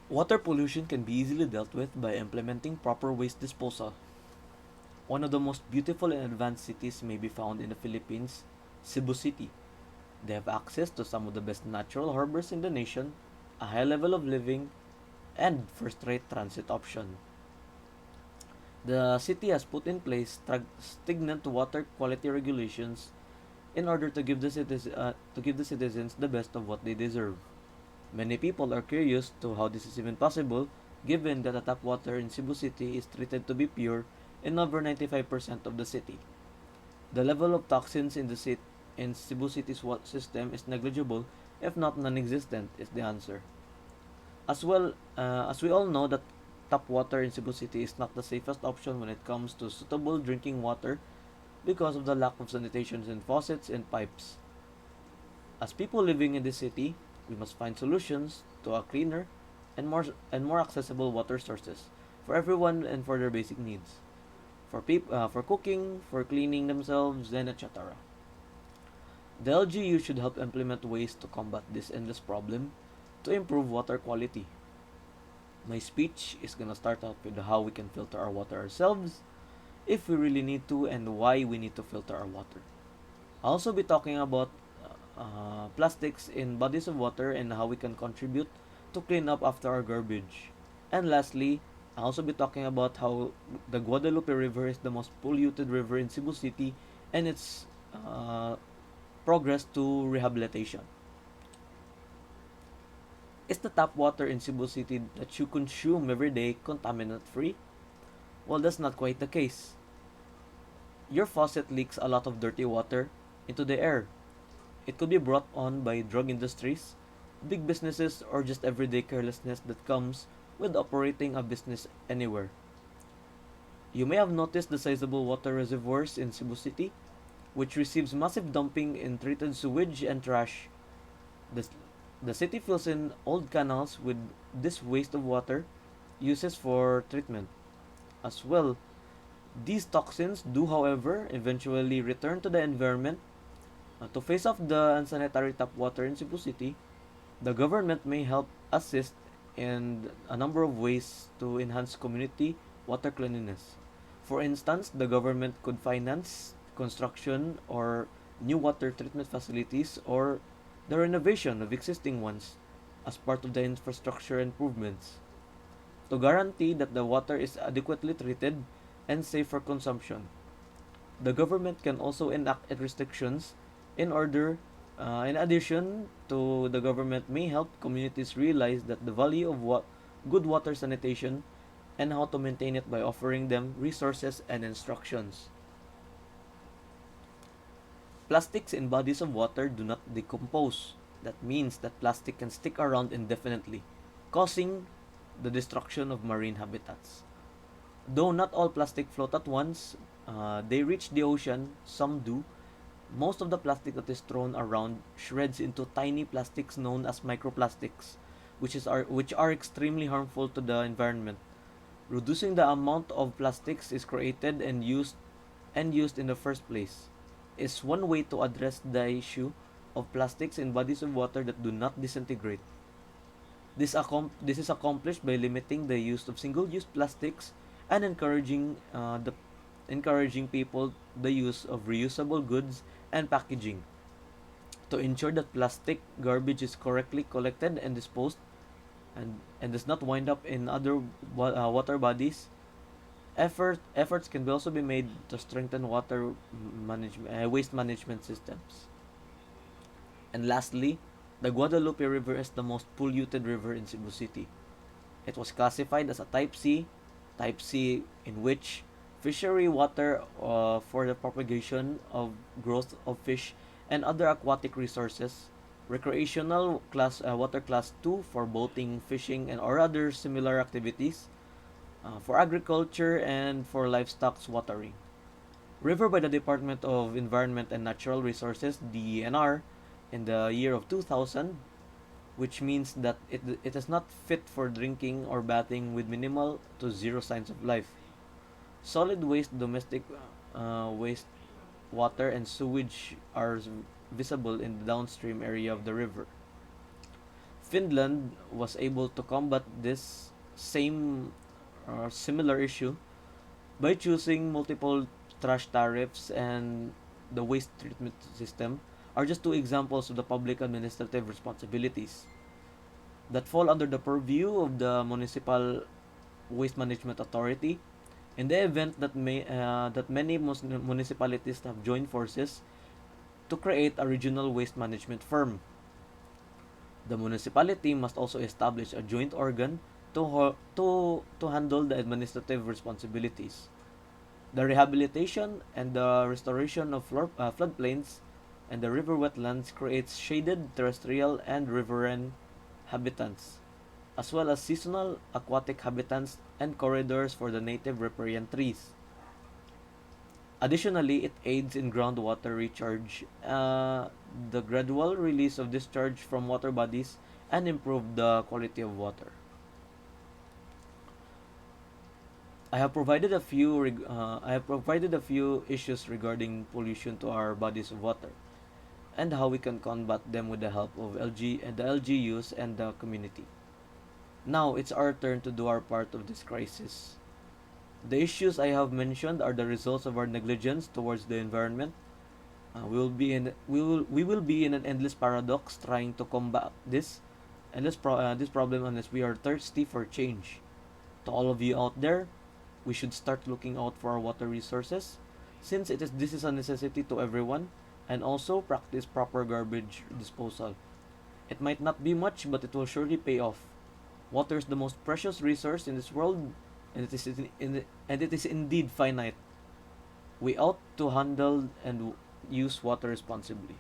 Water pollution can be easily dealt with by implementing proper waste disposal. One of the most beautiful and advanced cities may be found in the Philippines, Cebu City. They have access to some of the best natural harbors in the nation, a high level of living, and first-rate transit option. The city has put in place stagnant water quality regulations in order to give the citizens the best of what they deserve. Many people are curious to how this is even possible, given that the tap water in Cebu City is treated to be pure in over 95% of the city. The level of toxins in Cebu City's water system is negligible, if not non-existent, is the answer. As we all know that tap water in Cebu City is not the safest option when it comes to suitable drinking water because of the lack of sanitation in faucets and pipes. As people living in this city, we must find solutions to a cleaner and more accessible water sources for everyone and for their basic needs, for cooking, for cleaning themselves, and etc. The LGU should help implement ways to combat this endless problem to improve water quality. My speech is gonna start out with how we can filter our water ourselves, if we really need to, and why we need to filter our water. I'll also be talking about plastics in bodies of water and how we can contribute to clean up after our garbage. And lastly, I'll also be talking about how the Guadalupe River is the most polluted river in Cebu City and its progress to rehabilitation. Is the tap water in Cebu City that you consume every day contaminant free? Well, that's not quite the case. Your faucet leaks a lot of dirty water into the air. It could be brought on by drug industries, big businesses, or just everyday carelessness that comes with operating a business anywhere. You may have noticed the sizable water reservoirs in Cebu City, which receives massive dumping in treated sewage and trash. The, the city fills in old canals with this waste of water uses for treatment. As well, these toxins do, however, eventually return to the environment. To face off the unsanitary tap water in Cebu City, the government may help assist in a number of ways to enhance community water cleanliness. For instance, the government could finance construction or new water treatment facilities or the renovation of existing ones as part of the infrastructure improvements to guarantee that the water is adequately treated and safe for consumption. The government can also enact restrictions in order in addition to the government may help communities realize that the value of what good water sanitation and how to maintain it by offering them resources and instructions. Plastics in bodies of water do not decompose. That means that plastic can stick around indefinitely, causing the destruction of marine habitats. Though not all plastic float at once, they reach the ocean, some do. Most of the plastic that is thrown around shreds into tiny plastics known as microplastics, which are extremely harmful to the environment. Reducing the amount of plastics is created and used in the first place is one way to address the issue of plastics in bodies of water that do not disintegrate. This is accomplished by limiting the use of single-use plastics and encouraging people the use of reusable goods and packaging. To ensure that plastic garbage is correctly collected and disposed and does not wind up in other water bodies, efforts can also be made to strengthen waste management systems. And lastly, the Guadalupe River is the most polluted river in Cebu City. It was classified as a Type C in which fishery water for the propagation of growth of fish and other aquatic resources, recreational water class 2 for boating, fishing, and or other similar activities, for agriculture and for livestock watering. River by the Department of Environment and Natural Resources (DENR) in the year of 2000, which means that it is not fit for drinking or bathing with minimal to zero signs of life. Solid waste, domestic waste, water, and sewage are visible in the downstream area of the river. Finland was able to combat this same similar issue by choosing multiple trash tariffs and the waste treatment system are just two examples of the public administrative responsibilities that fall under the purview of the municipal waste management authority. In the event that that many municipalities have joined forces to create a regional waste management firm, the municipality must also establish a joint organ to handle the administrative responsibilities. The rehabilitation and the restoration of floodplains and the river wetlands creates shaded terrestrial and riverine habitats, as well as seasonal aquatic habitats and corridors for the native riparian trees. Additionally, it aids in groundwater recharge, the gradual release of discharge from water bodies, and improve the quality of water. I have provided a few issues regarding pollution to our bodies of water and how we can combat them with the help of LG and the LGUs and the community. Now it's our turn to do our part of this crisis. The issues I have mentioned are the results of our negligence towards the environment. We will be in an endless paradox trying to combat this problem unless we are thirsty for change. To all of you out there, we should start looking out for our water resources since this is a necessity to everyone, and also practice proper garbage disposal. It might not be much, but it will surely pay off. Water is the most precious resource in this world, and it is indeed finite. We ought to handle and use water responsibly.